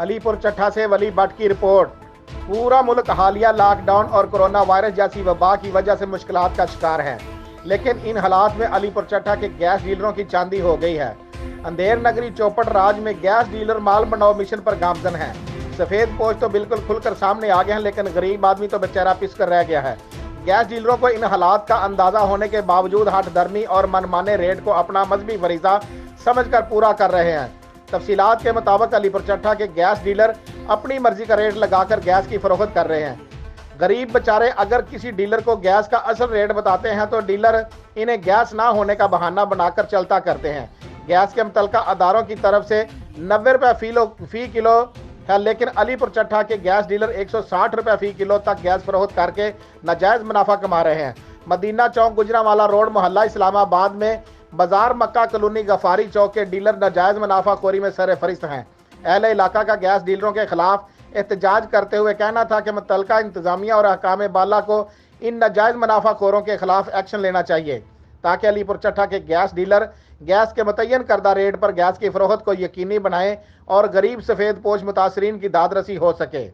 अलीपुर चट्ठा से वली भट्ट की रिपोर्ट। पूरा मुल्क हालिया लॉकडाउन और कोरोना वायरस जैसी वबा की वजह से मुश्किलात का शिकार है, लेकिन इन हालात में अलीपुर चट्ठा के गैस डीलरों की चांदी हो गई है। अंधेर नगरी चौपट राज में गैस डीलर माल बनाओ मिशन पर गामजन है। सफेद पोश तो बिल्कुल खुलकर सामने आ गए हैं, लेकिन गरीब आदमी तो बेचारा पिस कर रह गया है। गैस डीलरों को इन हालात का अंदाजा होने के बावजूद हठ धर्मी और मनमाने रेट को अपना मजहबी फरीजा समझकर पूरा कर रहे हैं। तफसीलात के मुताबिक अलीपुर चट्ठा के गैस डीलर अपनी मर्जी का रेट लगाकर गैस की फरोख्त कर रहे हैं। गरीब बेचारे अगर किसी डीलर को गैस का असल रेट बताते हैं तो डीलर इन्हें गैस ना होने का बहाना बनाकर चलता करते हैं। गैस के मुतलका अदारों की तरफ से 90 रुपये फी किलो है, लेकिन अलीपुर चट्ठा के गैस डीलर 160 रुपये फी किलो तक गैस फरोख्त करके नाजायज मुनाफा कमा रहे हैं। मदीना चौक, गुजरांवाला रोड, मोहल्ला इस्लामाबाद में बाजार मक्का कॉलोनी, गफारी चौक के डीलर नाजायज मुनाफाखोरी में सर फरिस्त हैं। अहले इलाका का गैस डीलरों के खिलाफ एहतजाज करते हुए कहना था कि मुतल्लिका इंतजामिया और अहकाम बाला को इन नाजायज मुनाफाखोरों के खिलाफ एक्शन लेना चाहिए, ताकि अलीपुर चट्ठा के गैस डीलर गैस के मुतय्यन करदा रेट पर गैस की फरोख्त को यकीनी बनाएं और गरीब सफ़ेद पोश मुतासरीन की दादरसी हो सके।